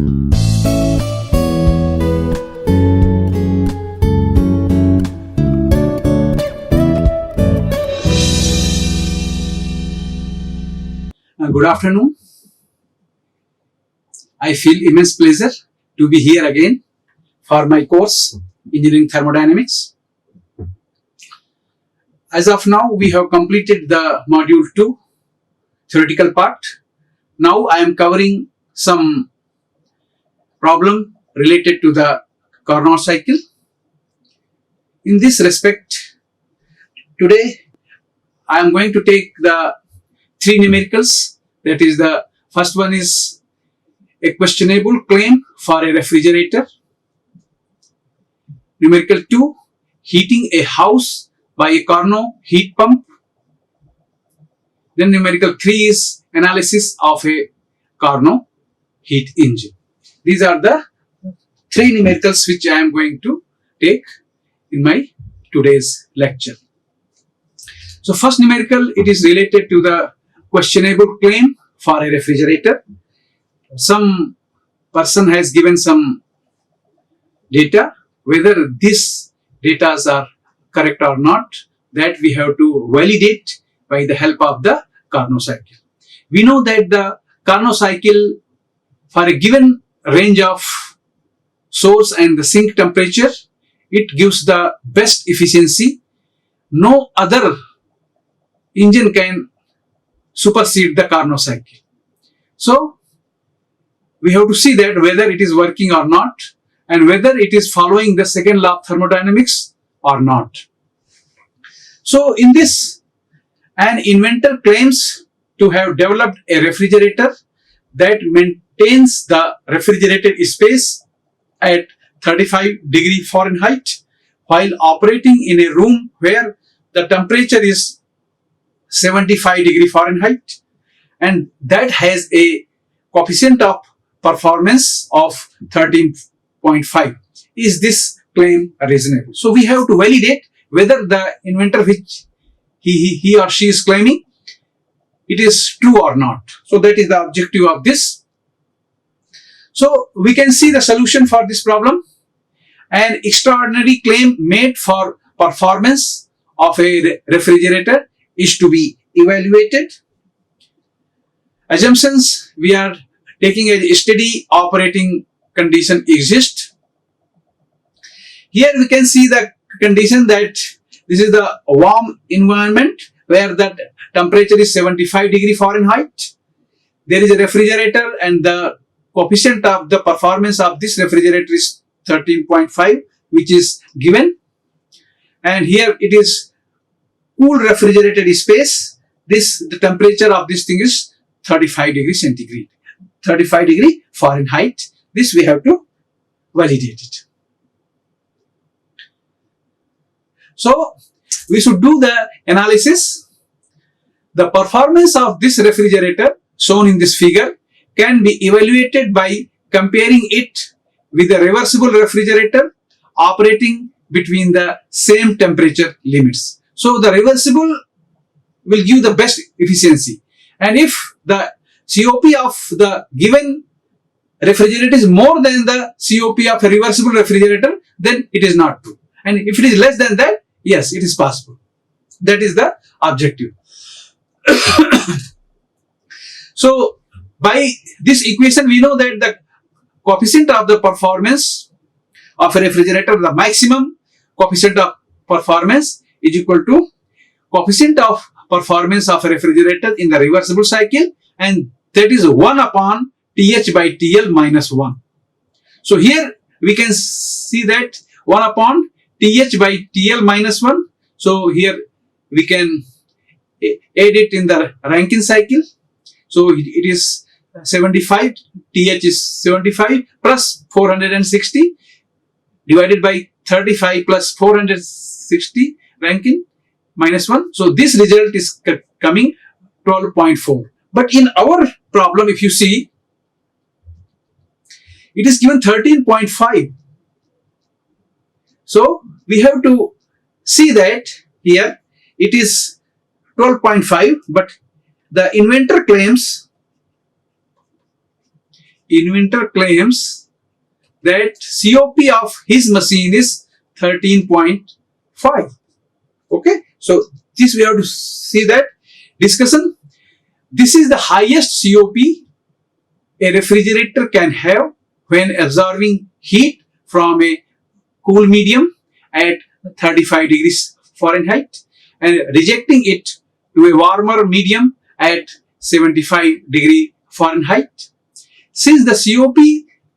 Good afternoon. I feel immense pleasure to be here again for my course, Engineering Thermodynamics. As of now, we have completed the module 2, theoretical part. Now I am covering some problem related to the Carnot cycle. In this respect, today I am going to take the three numericals. That is, the first one is a questionable claim for a refrigerator. Numerical 2, heating a house by a Carnot heat pump. Then numerical 3 is analysis of a Carnot heat engine. These are the three numericals which I am going to take in my today's lecture. So first numerical, it is related to the questionable claim for a refrigerator. Some person has given some data. Whether these data are correct or not, that we have to validate by the help of the Carnot cycle. We know that the Carnot cycle, for a given range of source and the sink temperature, it gives the best efficiency. No other engine can supersede the Carnot cycle. So we have to see that whether it is working or not, and whether it is following the second law of thermodynamics or not. So in this, an inventor claims to have developed a refrigerator that maintains the refrigerated space at 35°F while operating in a room where the temperature is 75°F, and that has a coefficient of performance of 13.5. Is this claim reasonable? So we have to validate whether the inventor which he or she is claiming, it is true or not. So that is the objective of this. So we can see the solution for this problem. An extraordinary claim made for performance of a refrigerator is to be evaluated. Assumptions: we are taking a steady operating condition exist. Here we can see the condition that this is the warm environment where the temperature is 75°F. There is a refrigerator and the coefficient of the performance of this refrigerator is 13.5, which is given. And here it is cool refrigerated space. The temperature of this thing is 35°C, 35°F. This we have to validate it. So we should do the analysis. The performance of this refrigerator shown in this figure can be evaluated by comparing it with a reversible refrigerator operating between the same temperature limits. So the reversible will give the best efficiency, and if the COP of the given refrigerator is more than the COP of a reversible refrigerator, then it is not true. And if it is less than that, yes, it is possible. That is the objective. So by this equation, we know that the coefficient of the performance of a refrigerator, the maximum coefficient of performance, is equal to coefficient of performance of a refrigerator in the reversible cycle, and that is 1 upon TH by TL minus 1. So here we can see that 1 upon TH by TL minus 1. So here we can add it in the Rankine cycle. So it is 75, TH is 75 plus 460 divided by 35 plus 460 Rankine minus 1. So this result is coming 12.4. But in our problem, if you see, it is given 13.5. So we have to see that here it is 12.5, but the inventor claims inventor claims that COP of his machine is 13.5. Okay, so this we have to see that discussion. This is the highest COP a refrigerator can have when absorbing heat from a cool medium at 35 degrees Fahrenheit and rejecting it to a warmer medium at 75 degree Fahrenheit. Since the COP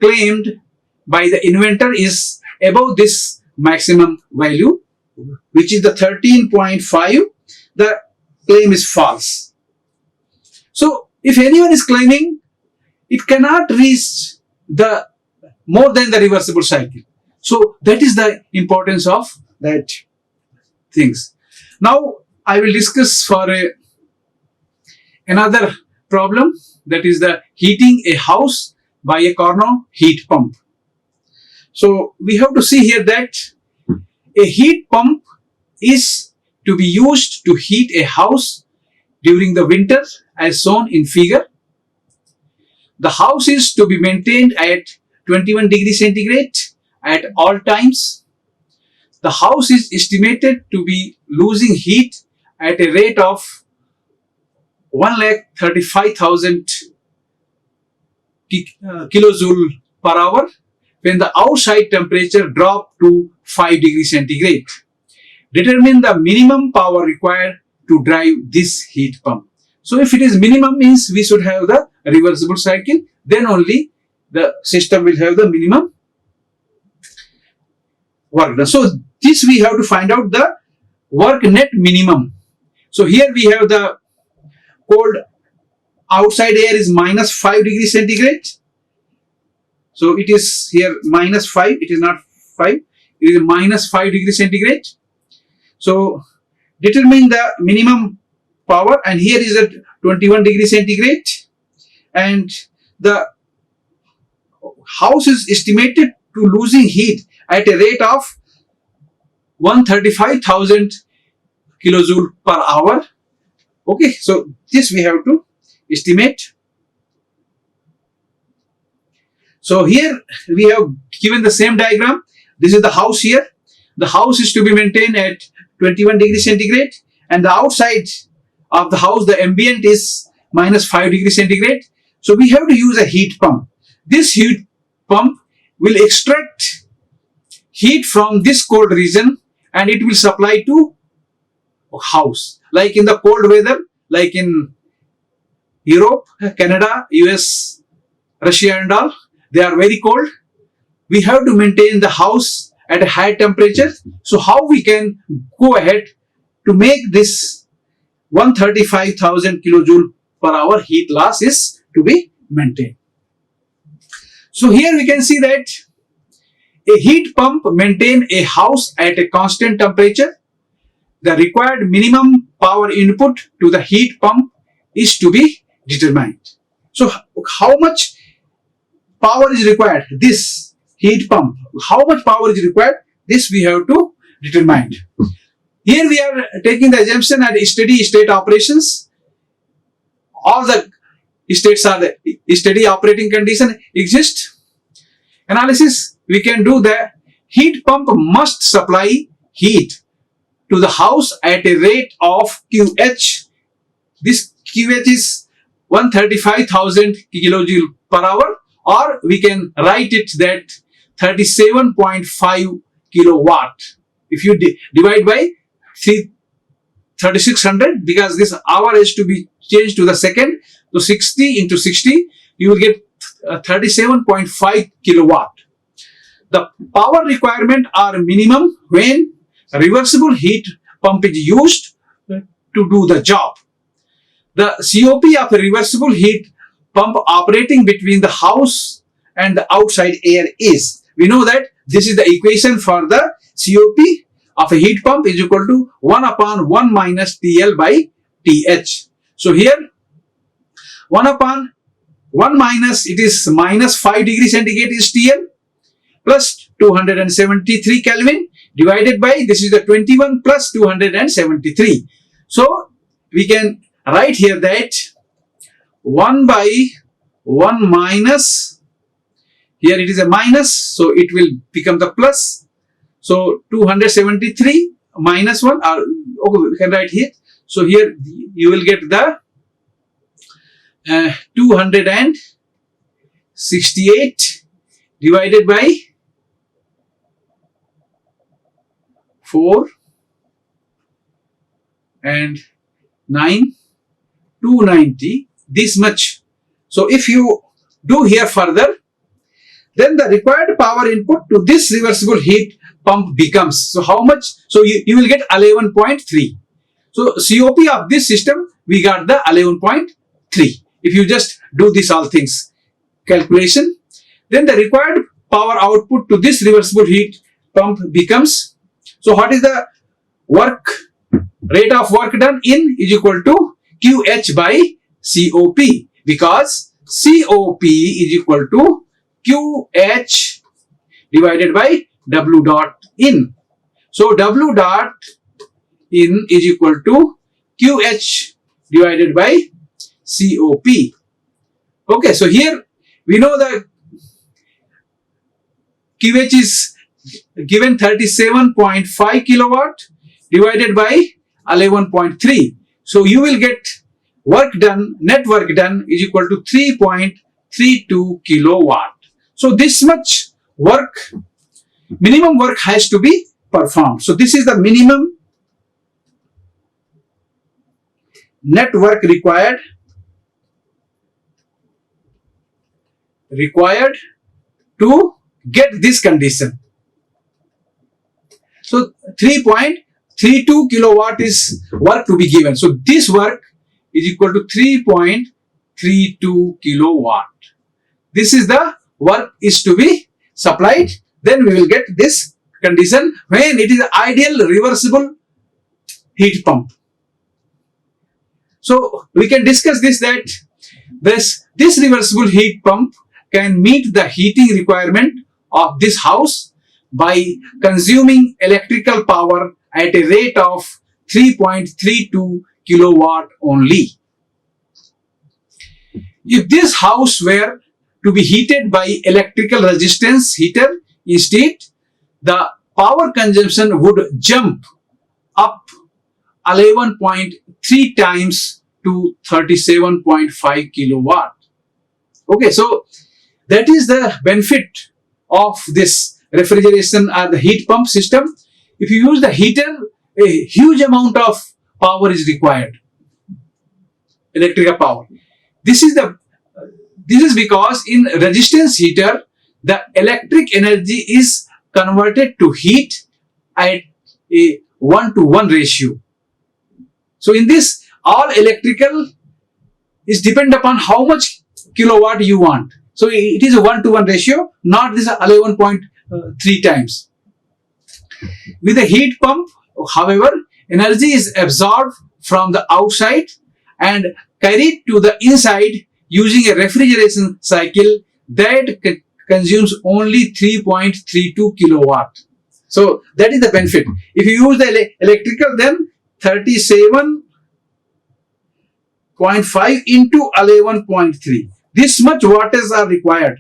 claimed by the inventor is above this maximum value, which is the 13.5, the claim is false. So if anyone is claiming it cannot reach the more than the reversible cycle, so that is the importance of that things. Now I will discuss for another problem, that is the heating a house by a Carnot heat pump. So we have to see here that a heat pump is to be used to heat a house during the winter as shown in figure. The house is to be maintained at 21 degrees centigrade at all times. The house is estimated to be losing heat at a rate of 1,35,000 kilojoule per hour when the outside temperature drop to 5 degrees centigrade. Determine the minimum power required to drive this heat pump. So if it is minimum, means we should have the reversible cycle, then only the system will have the minimum work done. So this we have to find out the work net minimum. So here we have the cold outside air is minus 5 degrees centigrade. So it is here minus 5, it is not 5, it is minus 5 degrees centigrade. So determine the minimum power, and here is at 21 degrees centigrade, and the house is estimated to losing heat at a rate of 135,000 kilojoule per hour. Okay, so this we have to estimate. So here we have given the same diagram. This is the house here. The house is to be maintained at 21 degrees centigrade, and the outside of the house, the ambient is minus 5 degrees centigrade. So we have to use a heat pump. This heat pump will extract heat from this cold region and it will supply to house. Like in the cold weather, like in Europe, Canada, US, Russia and all, they are very cold. We have to maintain the house at a high temperature. So how we can go ahead to make this 135,000 kilojoule per hour heat loss is to be maintained. So here we can see that a heat pump maintain a house at a constant temperature. The required minimum power input to the heat pump is to be determined. So how much power is required? This heat pump, how much power is required? This we have to determine. Here we are taking the assumption at steady state operations. All the states are the steady operating condition exist. Analysis, we can do the heat pump must supply heat to the house at a rate of QH. This QH is 135,000 kilojoule per hour, or we can write it that 37.5 kilowatt. If you divide by 3600, because this hour is to be changed to the second, so 60 into 60, you will get 37.5 kilowatt. The power requirement are minimum when a reversible heat pump is used to do the job. The COP of a reversible heat pump operating between the house and the outside air is, we know that this is the equation for the COP of a heat pump is equal to 1 upon 1 minus TL by TH. So here 1 upon 1 minus, it is minus 5 degrees centigrade is TL plus 273 Kelvin divided by, this is the 21 plus 273. So we can write here that 1 by 1 minus Here it is a minus, so it will become the plus. So 273 minus 1, or okay, we can write here. So here you will get the 268 divided by 4 and 9, 290, this much. So if you do here further, then the required power input to this reversible heat pump becomes, so how much? So you will get 11.3. So COP of this system, we got the 11.3. If you just do this all things calculation, then the required power output to this reversible heat pump becomes, so what is the work, rate of work done in is equal to QH by COP, because COP is equal to QH divided by W dot in. So W dot in is equal to QH divided by COP. Okay, so here we know that QH is given 37.5 kilowatt divided by 11.3. So you will get work done, net work done is equal to 3.32 kilowatt. So this much work, minimum work has to be performed. So this is the minimum net work required to get this condition. So 3.32 kilowatt is work to be given. So this work is equal to 3.32 kilowatt. This is the work is to be supplied. Then we will get this condition when it is ideal reversible heat pump. So we can discuss this, that this reversible heat pump can meet the heating requirement of this house by consuming electrical power at a rate of 3.32 kilowatt only. If this house were to be heated by electrical resistance heater instead, the power consumption would jump up 11.3 times to 37.5 kilowatt. Okay, so that is the benefit of this refrigeration or the heat pump system. If you use the heater, a huge amount of power is required, electrical power. This is because in resistance heater, the electric energy is converted to heat at a 1:1 ratio. So in this, all electrical is depend upon how much kilowatt you want. So it is a 1:1 ratio, not this 11.3 times. With a heat pump, however, energy is absorbed from the outside and carried to the inside using a refrigeration cycle that consumes only 3.32 kilowatt. So that is the benefit. If you use the electrical, then 37.5 into 11.3. This much wattage are required.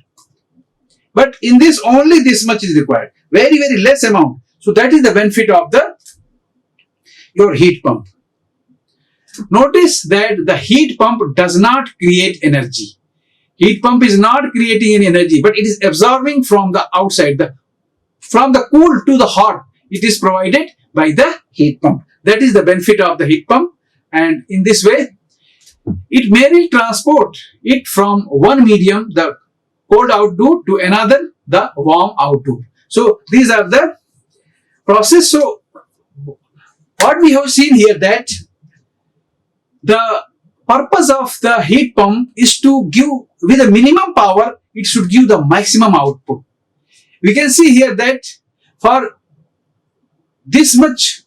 But in this, only this much is required. Very, very less amount. So that is the benefit of your heat pump. Notice that the heat pump does not create energy. Heat pump is not creating any energy, but it is absorbing from the outside. From the cool to the hot, it is provided by the heat pump. That is the benefit of the heat pump. And in this way, it merely transport it from one medium, the cold outdoor, to another, the warm outdoor. So these are the process. So what we have seen here, that the purpose of the heat pump is to give, with a minimum power, it should give the maximum output. We can see here that for this much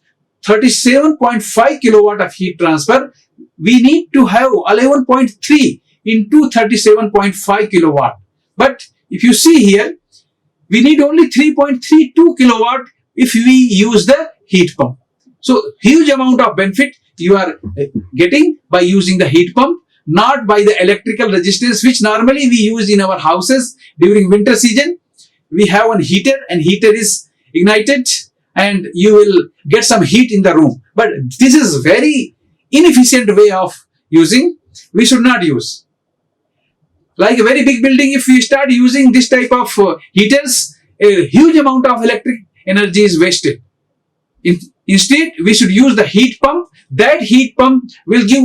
37.5 kilowatt of heat transfer, we need to have 11.3 into 37.5 kilowatt. But if you see here, we need only 3.32 kilowatt if we use the heat pump. So huge amount of benefit you are getting by using the heat pump. not by the electrical resistance which normally we use in our houses during winter season. We have one heater and heater is ignited and you will get some heat in the room. But this is very inefficient way of using. We should not use. Like a very big building, if we start using this type of heaters, a huge amount of electric energy is wasted. Instead, we should use the heat pump. That heat pump will give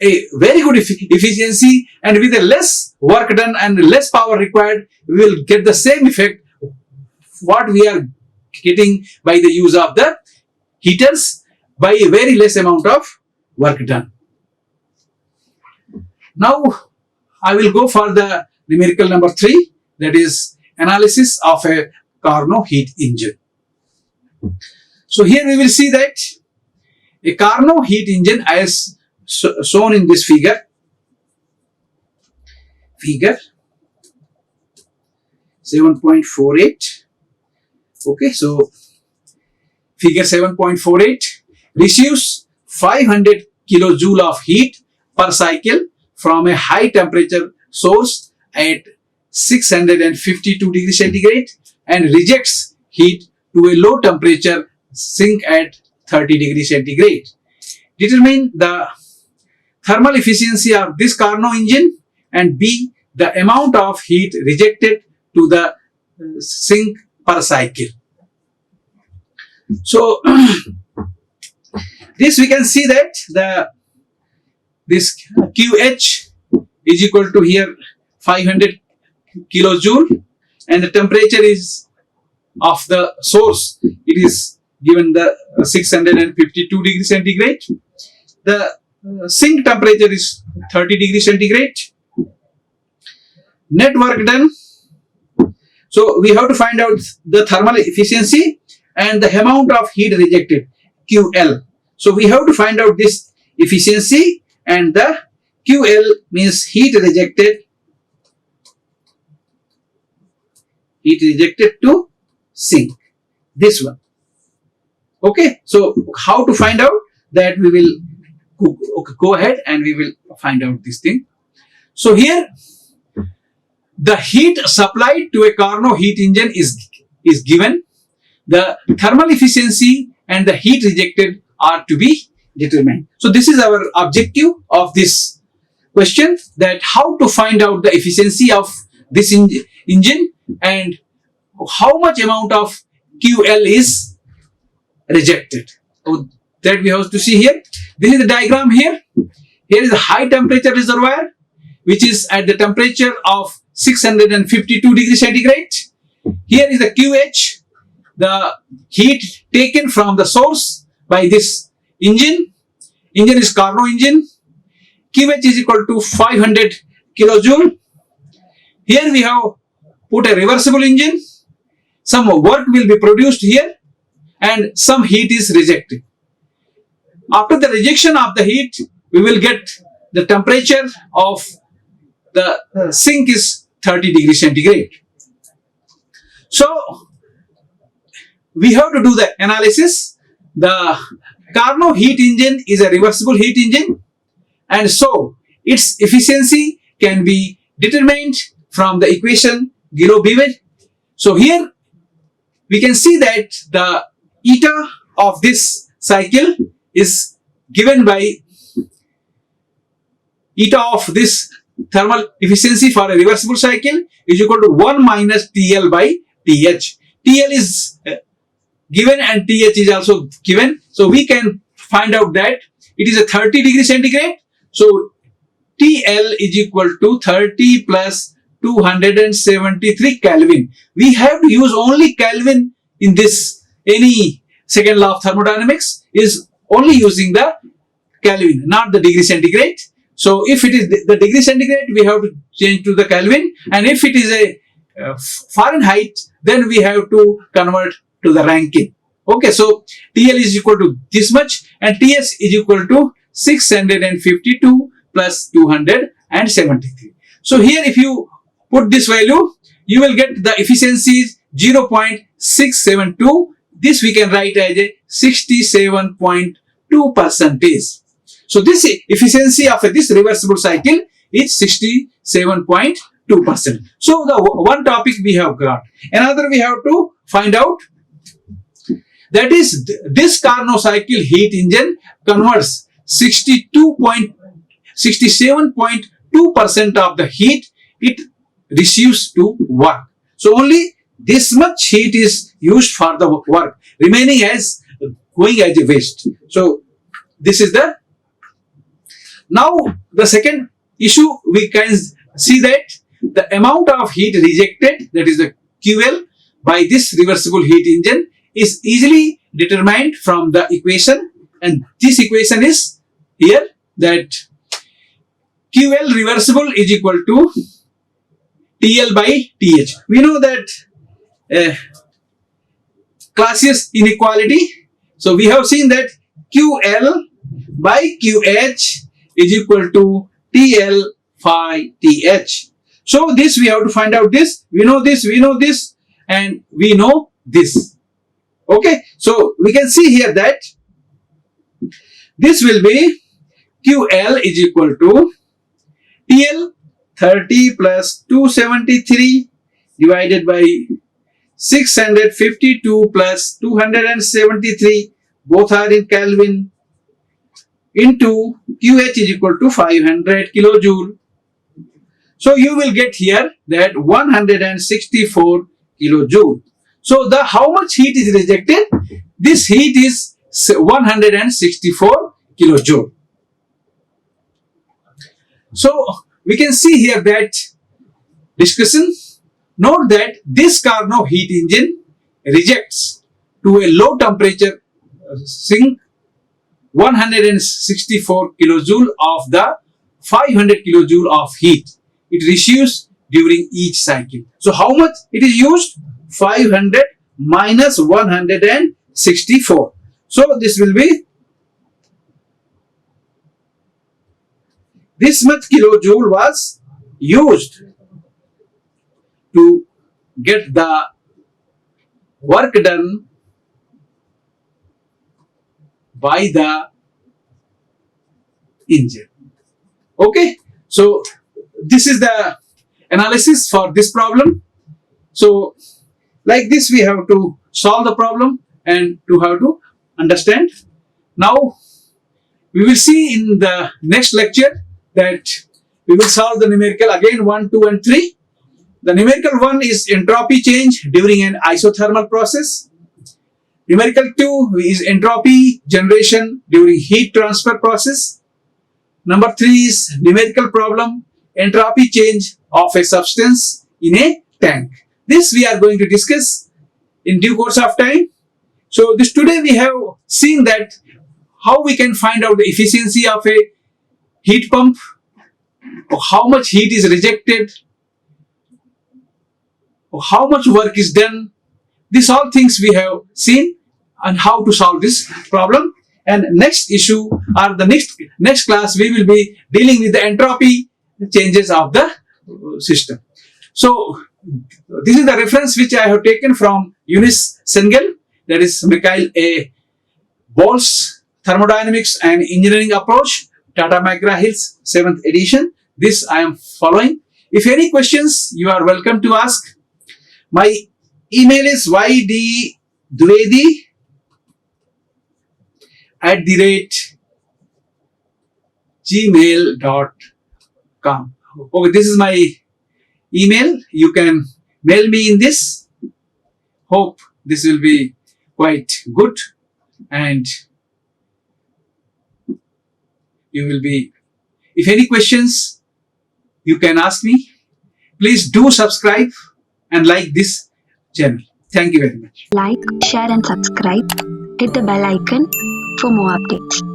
a very good efficiency, and with a less work done and less power required, we will get the same effect what we are getting by the use of the heaters by a very less amount of work done. Now, I will go for the numerical number 3, that is analysis of a Carnot heat engine. So here we will see that a Carnot heat engine as shown in this figure 7.48. Okay, so figure 7.48 receives 500 kilojoule of heat per cycle from a high temperature source at 652 degrees centigrade and rejects heat to a low temperature sink at 30 degrees centigrade. Determine the thermal efficiency of this Carnot engine, and B, the amount of heat rejected to the sink per cycle. So this we can see that this QH is equal to here 500 kilojoule, and the temperature is of the source, it is given the 652 degrees centigrade. The sink temperature is 30 degrees centigrade. Net work done. So we have to find out the thermal efficiency and the amount of heat rejected, QL. So we have to find out this efficiency, and the QL means heat rejected to sink, this one. Okay, so how to find out that? We will go ahead and we will find out this thing. So here the heat supplied to a Carnot heat engine is given. The thermal efficiency and the heat rejected are to be determined. So this is our objective of this question, that how to find out the efficiency of this engine and how much amount of QL is rejected. So that we have to see here. This is the diagram here. Here is a high temperature reservoir which is at the temperature of 652 degrees centigrade. Here is the QH, the heat taken from the source by this engine. Engine is Carnot engine. QH is equal to 500 kilojoule. Here we have put a reversible engine. Some work will be produced here and some heat is rejected. After the rejection of the heat, we will get the temperature of the sink is 30 degrees centigrade. So we have to do the analysis. The Carnot heat engine is a reversible heat engine, and so its efficiency can be determined from the equation below. So here we can see that the eta of this cycle is given by eta of this thermal efficiency for a reversible cycle is equal to 1 minus TL by TH. TL is given and TH is also given. So we can find out that it is a 30 degrees centigrade. So TL is equal to 30 plus 273 Kelvin. We have to use only Kelvin in this. Any second law of thermodynamics is only using the Kelvin, not the degree centigrade. So if it is the degree centigrade, we have to change to the Kelvin, and if it is a Fahrenheit, then we have to convert to the Rankine. Okay, so TL is equal to this much and TS is equal to 652 plus 273. So here if you put this value, you will get the efficiency 0.672. This we can write as a 67.2%. So this efficiency of this reversible cycle is 67.2%. So the one topic we have got. Another we have to find out, that is this Carnot cycle heat engine converts 67.2% of the heat it receives to work. So only this much heat is used for the work, remaining as going as a waste. So this is the, now the second issue, we can see that the amount of heat rejected, that is the QL, by this reversible heat engine is easily determined from the equation, and this equation is here, that QL reversible is equal to TL by TH. We know that Clausius inequality. So we have seen that QL by QH is equal to TL phi TH. So this we have to find out this. We know this, and we know this. Okay, so we can see here that this will be QL is equal to TL 30 plus 273 divided by 652 plus 273, both are in Kelvin, into QH is equal to 500 kilojoule. So you will get here that 164 kilojoule. So the how much heat is rejected? This heat is 164 kilojoule. So we can see here that discussion. Note that this Carnot heat engine rejects to a low temperature sink 164 kilojoule of the 500 kilojoule of heat it receives during each cycle. So how much it is used? 500 minus 164. So this will be this much kilojoule was used to get the work done by the engine. Okay, so this is the analysis for this problem. So like this we have to solve the problem and to have to understand. Now we will see in the next lecture that we will solve the numerical again 1, 2 and 3. The numerical 1 is entropy change during an isothermal process. Numerical 2 is entropy generation during heat transfer process. Number 3 is numerical problem, entropy change of a substance in a tank. This we are going to discuss in due course of time. So this today we have seen that how we can find out the efficiency of a heat pump, or how much heat is rejected, or how much work is done. These all things we have seen and how to solve this problem. And next issue or the next class we will be dealing with the entropy changes of the system. So this is the reference which I have taken from Eunice Sengel, that is Mikhail A. Boll's Thermodynamics and Engineering Approach, Tata McGraw-Hill's 7th edition. This I am following. If any questions, you are welcome to ask. My email is ydwedi@gmail.com. Okay, this is my email. You can mail me in this. Hope this will be quite good and you will be, if any questions, you can ask me. Please do subscribe and like this channel. Thank you very much. Like, share and subscribe. Hit the bell icon for more updates.